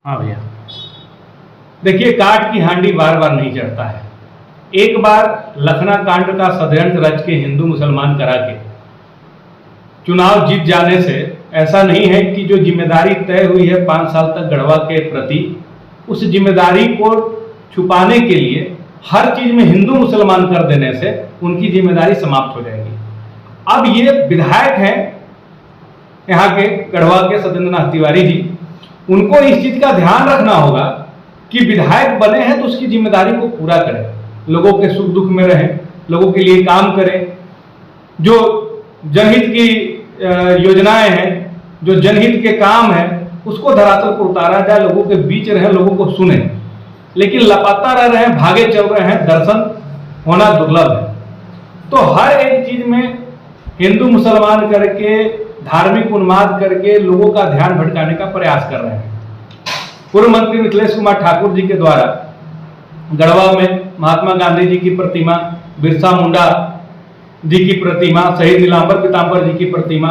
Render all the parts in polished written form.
हाँ भैया, देखिए काठ की हांडी बार बार नहीं चढ़ता है। एक बार लखना कांड का षड्यंत्र रच के हिंदू मुसलमान करा के चुनाव जीत जाने से ऐसा नहीं है कि जो जिम्मेदारी तय हुई है 5 साल तक गढ़वा के प्रति, उस जिम्मेदारी को छुपाने के लिए हर चीज में हिंदू मुसलमान कर देने से उनकी जिम्मेदारी समाप्त हो जाएगी। अब ये विधायक हैं यहाँ के गढ़वा के सत्येंद्र नाथ तिवारी जी, उनको इस चीज का ध्यान रखना होगा कि विधायक बने हैं तो उसकी जिम्मेदारी को पूरा करें, लोगों के सुख दुख में रहें, लोगों के लिए काम करें। जो जनहित की योजनाएं हैं, जो जनहित के काम हैं, उसको धरातल पर उतारा जाए, लोगों के बीच रहे, लोगों को सुने। लेकिन लापता रह रहे हैं, भागे चल रहे हैं, दर्शन होना दुर्लभ है। तो हर एक चीज में हिंदू मुसलमान करके, धार्मिक उन्माद करके लोगों का ध्यान भटकाने का प्रयास कर रहे हैं। पूर्व मंत्री मिथिलेश कुमार ठाकुर जी के द्वारा गढ़वा में महात्मा गांधी जी की प्रतिमा, बिरसा मुंडा जी की प्रतिमा, शहीद नीलांबर पीताम्बर जी की प्रतिमा,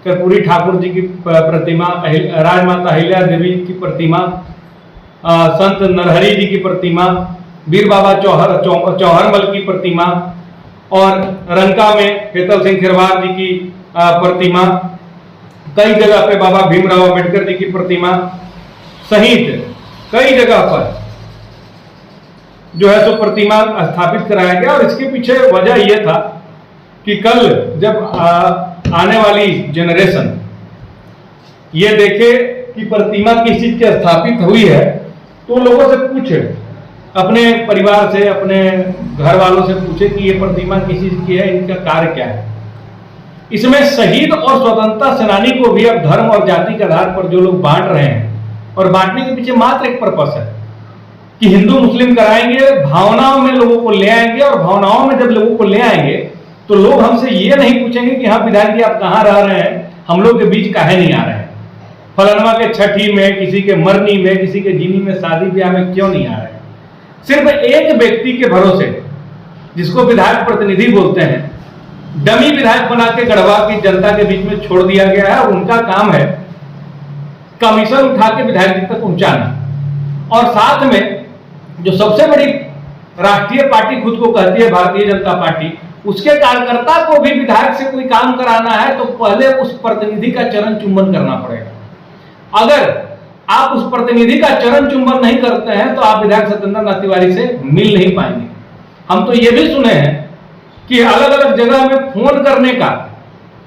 कर्पूरी ठाकुर जी की प्रतिमा, राजमाता अहिल्या देवी की प्रतिमा, संत नरहरि जी की प्रतिमा, वीर बाबा चौहरमल की प्रतिमा और रंका में हेतल सिंह खिरवार जी की प्रतिमा, कई जगह पे बाबा भीमराव अम्बेडकर जी की प्रतिमा सहित कई जगह पर जो है सो प्रतिमा स्थापित कराया गया। और इसके पीछे वजह यह था कि कल जब आने वाली जनरेशन ये देखे कि प्रतिमा किस चीज की स्थापित हुई है, तो लोगों से पूछे, अपने परिवार से, अपने घर वालों से पूछे कि ये प्रतिमा किस चीज की है, इनका कार्य क्या है। इसमें शहीद और स्वतंत्रता सेनानी को भी अब धर्म और जाति के आधार पर जो लोग बांट रहे हैं, और बांटने के पीछे मात्र एक पर्पस है कि हिंदू मुस्लिम कराएंगे, भावनाओं में लोगों को ले आएंगे। और भावनाओं में जब लोगों को ले आएंगे तो लोग हमसे ये नहीं पूछेंगे कि हाँ विधायक जी आप कहाँ रह रहे हैं, हम लोग के बीच काहे नहीं आ रहे हैं, फलानवा के छठी में, किसी के मरनी में, किसी के जीनी में, शादी ब्याह में क्यों नहीं आ रहे हैं। सिर्फ एक व्यक्ति के भरोसे, जिसको विधायक प्रतिनिधि बोलते हैं, डमी विधायक बना के गढ़वा की जनता के बीच में छोड़ दिया गया है। और उनका काम है कमीशन उठा के विधायक जी तक पहुंचाना। और साथ में जो सबसे बड़ी राष्ट्रीय पार्टी खुद को कहती है भारतीय जनता पार्टी, उसके कार्यकर्ता को भी विधायक से कोई काम कराना है तो पहले उस प्रतिनिधि का चरण चुंबन करना पड़ेगा। अगर आप उस प्रतिनिधि का चरण चुंबन नहीं करते हैं तो आप विधायक सत्येंद्र नाथ तिवारी से मिल नहीं पाएंगे। हम तो ये भी सुने हैं कि अलग अलग जगह में फोन करने का,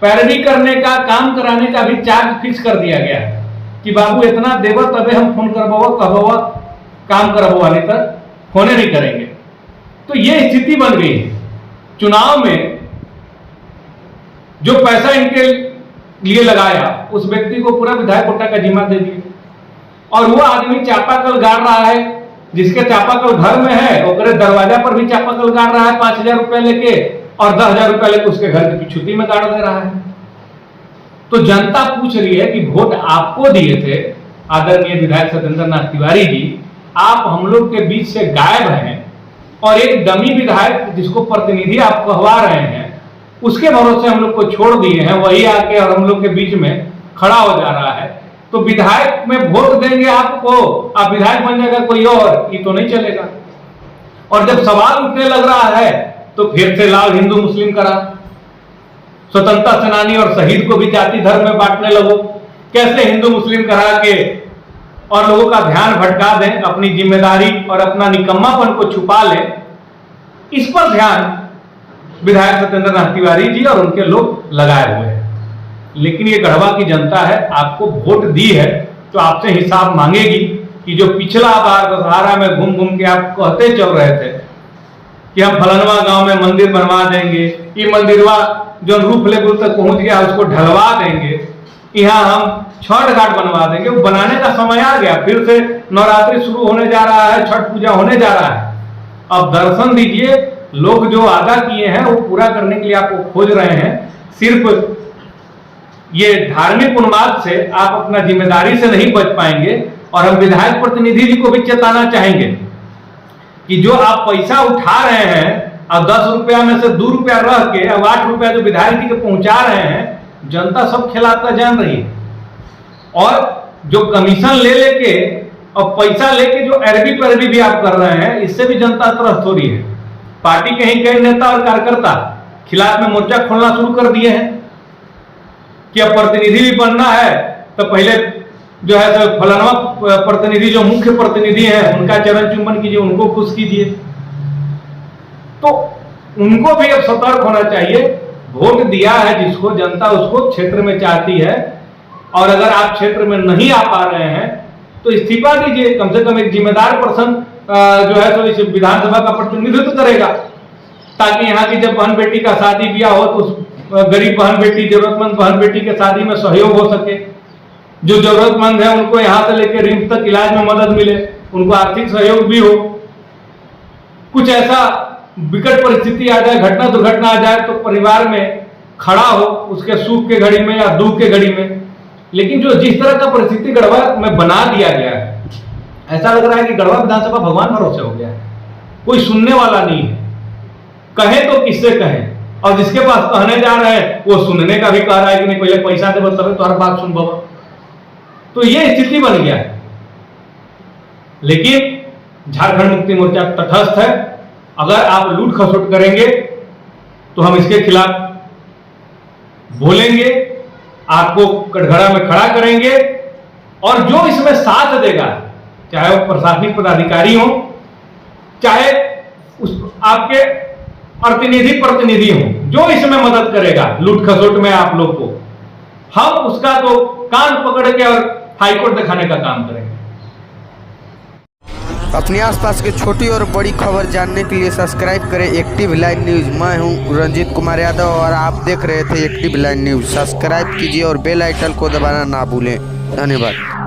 पैरवी करने का, काम कराने का भी चार्ज फिक्स कर दिया गया है कि बाबू इतना देव तबे हम फोन करवाओ, कहवा काम करवाने तक फोने नहीं करेंगे। तो ये स्थिति बन गई है। चुनाव में जो पैसा इनके लिए लगाया, उस व्यक्ति को पूरा विधायक कोटा का जिम्मा दे दिया। और वो आदमी चापाकल गाड़ रहा है, जिसके चापाकल घर में है, ओकरे दरवाजा पर भी चापाकल गाड़ रहा है 5,000 रुपया लेके, और 10,000 रुपया लेके उसके घर की छुट्टी में गाड़ दे रहा है। तो जनता पूछ रही है कि वोट आपको दिए थे आदरणीय विधायक सत्येंद्र नाथ तिवारी जी, आप हम लोग के बीच से गायब हैं, और एक डमी विधायक जिसको प्रतिनिधि आप कहवा रहे हैं, उसके भरोसे हम लोग को छोड़ दिए हैं, वही आके और हम लोग के बीच में खड़ा हो जा रहा है। तो विधायक में वोट देंगे आपको, आप विधायक बन जाएगा कोई और, ये तो नहीं चलेगा। और जब सवाल उठने लग रहा है तो फिर से लाल हिंदू मुस्लिम करा, स्वतंत्रता सेनानी और शहीद को भी जाति धर्म में बांटने लगो, कैसे हिंदू मुस्लिम करा के और लोगों का ध्यान भटका दें, अपनी जिम्मेदारी और अपना निकम्मापन को छुपा लें। इस पर ध्यान विधायक सत्येंद्र नाथ तिवारी जी और उनके लोग लगाए हुए हैं। लेकिन ये गढ़वा की जनता है, आपको वोट दी है तो आपसे हिसाब मांगेगी कि जो पिछला बार दशहरा में घूम घूम के आप कहते चल रहे थे कि हम फलनवा गांव में मंदिर बनवा देंगे, ये मंदिरवा जो रूफ लेवल तक पहुंच गया उसको ढलवा देंगे, यहाँ हम छठ घाट बनवा देंगे, वो बनाने का समय आ गया। फिर से नवरात्रि शुरू होने जा रहा है, छठ पूजा होने जा रहा है। अब दर्शन दीजिए, लोग जो वादा किए हैं वो पूरा करने के लिए आपको खोज रहे हैं। सिर्फ ये धार्मिक उन्माद से आप अपना जिम्मेदारी से नहीं बच पाएंगे। और हम विधायक प्रतिनिधि जी को भी चेताना चाहेंगे कि जो आप पैसा उठा रहे हैं, अब 10 रुपया में से 2 रुपया रह के अब 8 रुपया जो विधायक जी को पहुंचा रहे हैं, जनता सब खिलाता जान रही है। और जो कमीशन ले लेके और पैसा लेके जो अरबी पैरवी भी आप कर रहे हैं, इससे भी जनता त्रस्त हो रही है। पार्टी के ही कई नेता और कार्यकर्ता खिलाफ में मोर्चा खोलना शुरू कर दिए हैं कि अब प्रतिनिधि भी बनना है तो पहले जो है तो फलाना प्रतिनिधि, जो मुख्य प्रतिनिधि हैं, उनका चरण चुंबन कीजिए, उनको खुश कीजिए। तो उनको भी अब सतर्क होना चाहिए। वोट दिया है जिसको, जनता उसको क्षेत्र में चाहती है, और अगर आप क्षेत्र में नहीं आ पा रहे हैं तो इस्तीफा दीजिए। कम से कम एक जिम्मेदार पर्सन जो है तो इस विधानसभा का प्रतिनिधित्व करेगा, ताकि यहाँ की जब बहन बेटी का शादी ब्याह हो तो उस गरीब बहन बेटी, जरूरतमंद बहन बेटी के शादी में सहयोग हो सके। जो जरूरतमंद है उनको यहाँ से लेकर रिम्स तक इलाज में मदद मिले, उनको आर्थिक सहयोग भी हो। कुछ ऐसा विकट परिस्थिति आ जाए, घटना दुर्घटना आ जाए तो परिवार में खड़ा हो, उसके सुख के घड़ी में या दुख के घड़ी में। लेकिन जो जिस तरह का परिस्थिति गढ़वा में बना दिया गया है, ऐसा लग रहा है कि गढ़वा विधानसभा भगवान भरोसे हो गया है, कोई सुनने वाला नहीं है। कहे तो किससे कहें, और जिसके पास कहने जा रहे हैं वो सुनने का भी कह रहा है कि नहीं पहले पैसा दे तब तो हर बात सुन बाबा। तो ये स्थिति बन गया है। लेकिन झारखंड मुक्ति मोर्चा तटस्थ है। अगर आप लूट खसोट करेंगे तो हम इसके खिलाफ बोलेंगे, आपको कटघरा में खड़ा करेंगे, और जो इसमें साथ देगा, चाहे वो प्रशासनिक पदाधिकारी हो, चाहे उस आपके प्रतिनिधि हो, जो इसमें मदद करेगा लूट खसोट में आप लोग को, हम उसका तो कान पकड़ के और हाईकोर्ट दिखाने का काम करेंगे। अपने आसपास के छोटी और बड़ी खबर जानने के लिए सब्सक्राइब करें एक्टिव लाइन न्यूज़। मैं हूं रंजीत कुमार यादव और आप देख रहे थे एक्टिव लाइन न्यूज़। सब्सक्राइब कीजिए और बेल आइकन को दबाना ना भूलें। धन्यवाद।